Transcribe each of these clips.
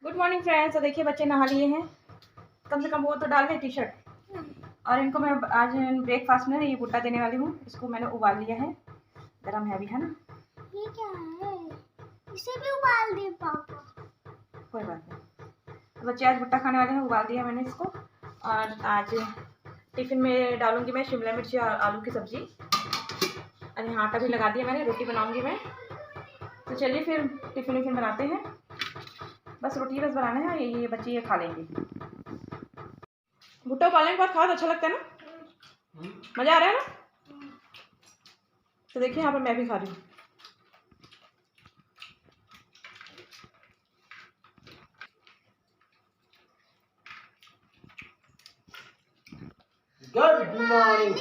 Good morning friends. तो देखिए बच्चे नहा लिए हैं, कम से कम वो तो डाल रहे टी शर्ट। और इनको मैं आज ब्रेकफास्ट में ये भुट्टा देने वाली हूँ। इसको मैंने उबाल लिया है, गरम है अभी, है ना। ये क्या है? इसे भी उबाल दे पापा। कोई बात नहीं। तो बच्चे आज भुट्टा खाने वाले हैं, उबाल दिया मैंने इसको। और आज टिफ़िन में डालूंगी मैं शिमला मिर्ची और आलू की सब्ज़ी। और यहाँ आटा भी लगा दिया मैंने, रोटी बनाऊंगी मैं। तो चलिए फिर टिफ़िन बनाते हैं। बस रोटी बस बनाना है, ये बच्चे ये खा लेंगे। भुट्टा उबालने के बाद खाओ तो अच्छा लगता है ना, मज़ा आ रहा है ना। तो देखिए यहाँ पर मैं भी खा रही हूँ। गुड मॉर्निंग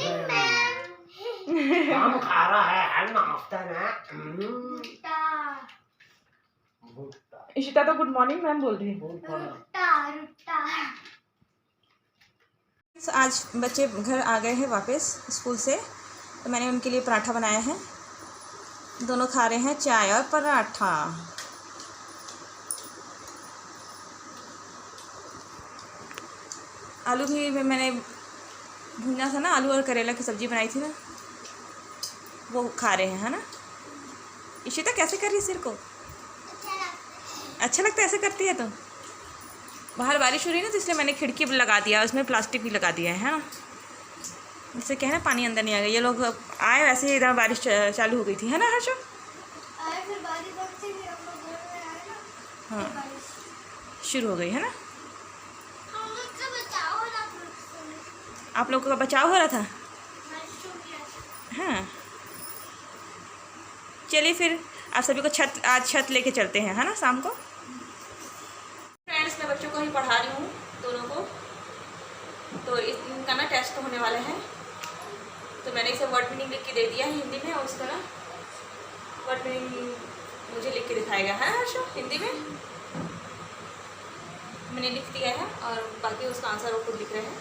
हम खा रहा है नाश्ता में भुट्टा। इशिता तो गुड मॉर्निंग मैम बोल रही है। आज बच्चे घर आ गए हैं वापस स्कूल से, तो मैंने उनके लिए पराठा बनाया है। दोनों खा रहे हैं चाय और पराठा। आलू भी मैंने भुना था ना, आलू और करेला की सब्ज़ी बनाई थी ना, वो खा रहे हैं, है ना। इशिता कैसे कर रही है सिर को? अच्छा लगता है ऐसे करती है। तो बाहर बारिश हो रही है ना, तो इसलिए मैंने खिड़की लगा दिया, उसमें प्लास्टिक भी लगा दिया है ना। इससे क्या है ना, पानी अंदर नहीं आ गया। ये लोग आए वैसे ही इधर बारिश चालू हो गई थी, है ना हर्षो? हाँ शुरू हो गई है ना। आप लोगों का बचाव हो रहा था। हाँ चलिए फिर आप सभी को आज छत लेके चलते हैं, है ना, शाम को। फ्रेंड्स मैं बच्चों को ही पढ़ा रही हूँ, दोनों को। तो इनका ना टेस्ट होने वाला है, तो मैंने इसे वर्ड मीनिंग लिख के दे दिया है हिंदी में, और उसका ना वर्ड मीनिंग मुझे लिख के दिखाएगा, है हर्षो, हिंदी में मैंने लिख दिया है। और बाकी उसका आंसर वो खुद लिख रहे हैं।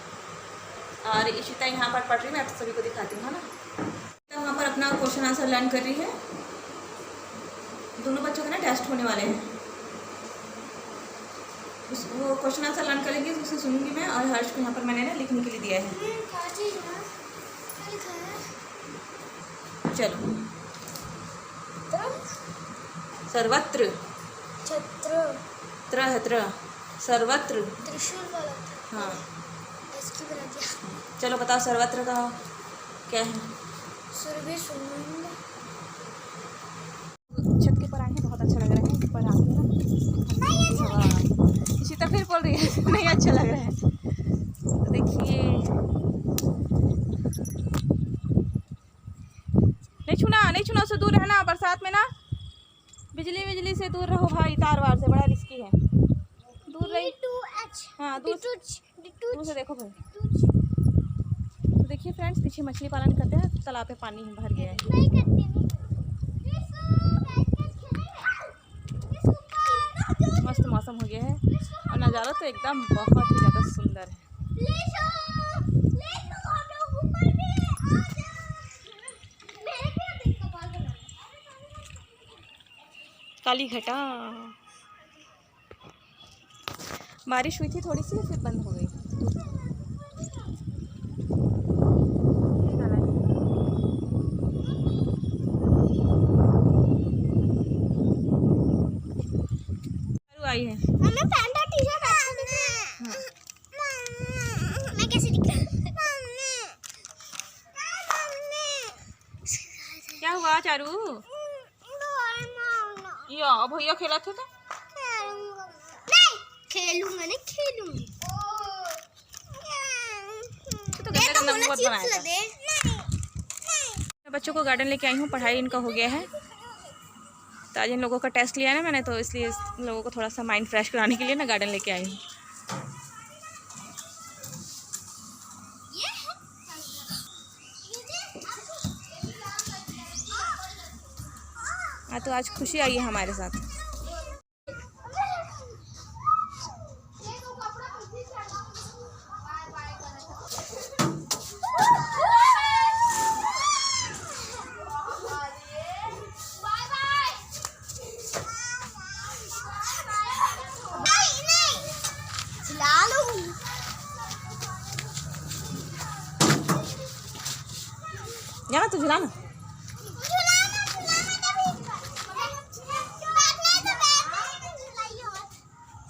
और इशिता यहाँ पर पढ़ रही है, मैं आप सभी को दिखाती हूँ, है ना। तो वहाँ पर अपना क्वेश्चन आंसर लर्न कर रही है। दोनों बच्चों के ना टेस्ट होने वाले हैं, वो क्वेश्चन आंसर लर्न करेंगे, उसे सुनूंगी मैं। और हर्ष को यहाँ पर मैंने ना लिखने के लिए दिया है। चलो। सर्वत्र त्र सर्वत्र त्रिशूल वाला। हाँ इसकी बना दिया। चलो बताओ सर्वत्र का क्या है। सर्वे सुंदर। छत के ऊपर आए हैं, बहुत अच्छा लग रहा है ऊपर आके ना। इशिता फिर बोल रही है नहीं अच्छा लग रहा है। तो देखिए, नहीं छूना, उससे दूर रहना। बरसात में ना बिजली से दूर रहो भाई, तार वार से बड़ा रिस्की है। दूर रही। हाँ दूर से देखो भाई। तो देखिए फ्रेंड्स, पीछे मछली पालन करते हैं, तालाब पे पानी भर गया है। मस्त मौसम हो गया है और नज़ारा तो एकदम बहुत ही ज़्यादा सुंदर है। काली घटा। बारिश हुई थी थोड़ी सी, फिर बंद हो गई। आई है हमें पैंटा टी-शर्ट अच्छा है। मैं कैसे दिख रहा हूं? क्या हुआ चारू? या भैया खेला थे तो नहीं खेलूंगा, नहीं खेलूंगी। तो गंदा मत बनाया। मैं बच्चों को गार्डन लेके आई हूँ, पढ़ाई इनका हो गया है। तो आज इन लोगों का टेस्ट लिया है ना मैंने, तो इसलिए इन लोगों को थोड़ा सा माइंड फ्रेश कराने के लिए ना गार्डन लेके आई हूँ। हाँ तो आज खुशी आई है हमारे साथ। जाना तो झुलाना।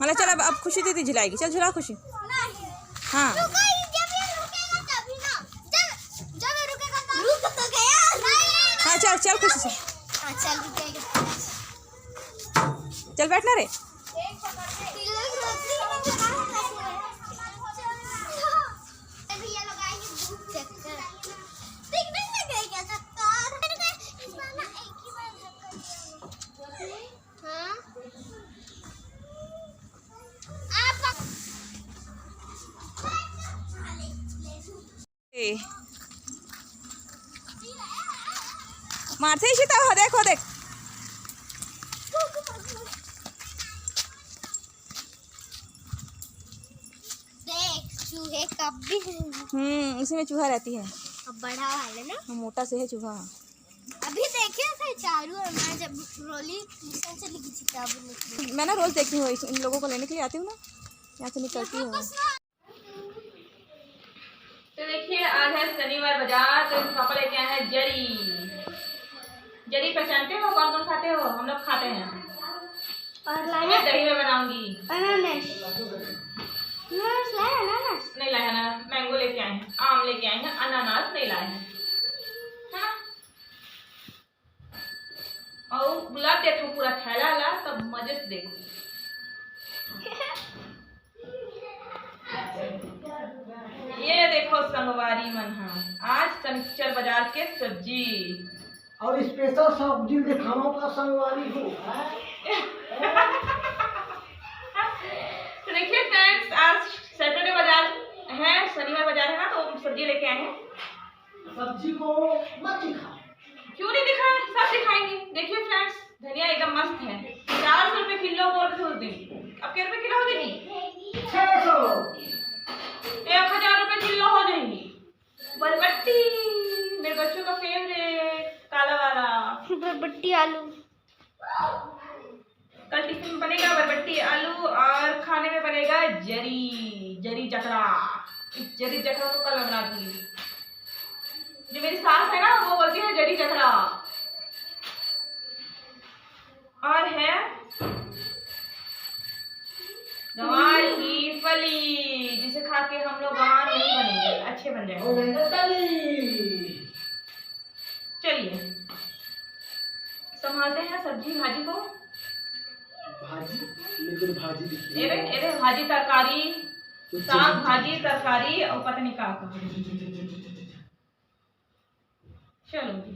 मतलब चल अब खुशी दीदी झुलाएगी, चल झुला खुशी। हाँ हाँ चल चल खुशी से चल बैठना रे। मारते ही सीता हो देख चूहे कब भी इसी में चूहा रहती है। अब बड़ा वाला ना मोटा से है चूहा। अभी देखे थे चारू और मैं जब रोली ट्यूशन चली गई थी तब मैं ना रोज देखती हूँ, इन लोगों को लेने के लिए आती हूँ ना, यहाँ से निकलती हूँ। तो देखिए आज है शनिवार बाजार, तो पापा लेके आए हैं जरी। जरी पहचानते हो, कौन कौन खाते हो? हम लोग खाते हैं। और मैं दही में बनाऊंगी। नहीं लाया ना, मैंगो लेके आए हैं, आम लेके आए हैं, अनानास नहीं लाए हैं, है ना। और गुलाब देखो पूरा थैला ला, तब मजे से देखो। ये देखो संगवारी मन, हाँ आज शनिचर बाजार के सब्जी और स्पेशल सब्जी दिखाओ का संगवारी हो। तो देखिए फ्रेंड्स, आज सैटरडे बाजार है, शनिवार बाजार है ना, तो सब्जी लेके आए हैं। सब्जी को मत दिखाओ। क्यों नहीं दिखाए, सब दिखाएंगे। देखिए फ्रेंड्स, धनिया एकदम मस्त है, 400 रुपये किलो बोल के उस दिन। अब क्या रुपये किलो हो जाएगी? 600। 1000 रुपये किलो हो जाएंगी। बरबट्टी मेरे बच्चों का फेवरेट, काला वाला बरबट्टी आलू। कल टिफिन में बनेगा बरबट्टी आलू, और खाने में बनेगा जरी जकड़ा। इस जरी जकड़ा को कल मैं बना दूंगी। जो मेरी सास है ना, वो बोलती है जरी जकड़ा। और है गवार की फली, जिसे खा के हम लोग गवार नहीं बनेंगे, अच्छे बन जाएंगे। चलिए संभालते हैं सब्जी भाजी को। भाजी लेकिन भाजी दिखी। एरे भाजी तरकारी, साग भाजी तरकारी और पता नहीं क्या। चलो जी,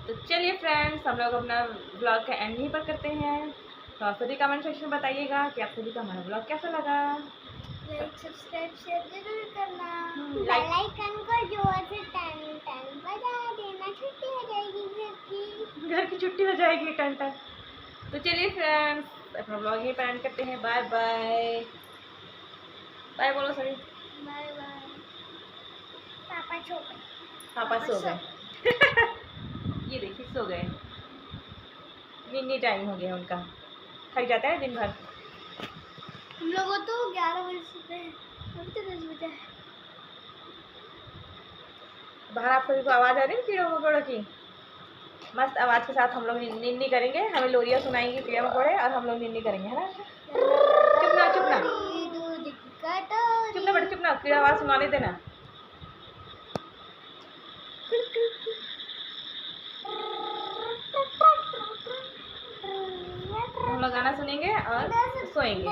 तो चलिए फ्रेंड्स, हम लोग अपना ब्लॉग का एंड यहीं पर करते हैं। तो आप सभी कमेंट सेक्शन में बताइएगा कि आप सभी का हमारा ब्लॉग कैसा लगा। सब्सक्राइब शेयर जरूर करना, बेल लाइक आइकन को जोर से टन बजा देना। छुट्टी हो जाएगी घर की छुट्टी हो जाएगी टन। तो चलिए फ्रेंड्स, अपना ब्लॉग यहीं पर एंड करते हैं। बाय बाय बाय बोलो सभी। Bye bye. पापा सो गए। पापा सो गए। ये देखिए सो गए, निन्नी टाइम हो गया उनका, थक जाता है दिन भर। हम लोगों तो 11 बजे सोते हैं, अभी तो 10 बजे है। बाहर आप सभी को आवाज़ आ रही है कीड़ों मकोड़ों की? मस्त आवाज़ के साथ हम लोग निन्नी करेंगे, हमें लोरियाँ सुनाएंगे कीड़े मकोड़े, और हम लोग निन्नी करेंगे, है ना। चुप ना चुप ना चुप ना बेटा, चुप ना, कीड़ा आवाज़ सुनाने देना। हम लोग गाना सुनेंगे और सोएंगे।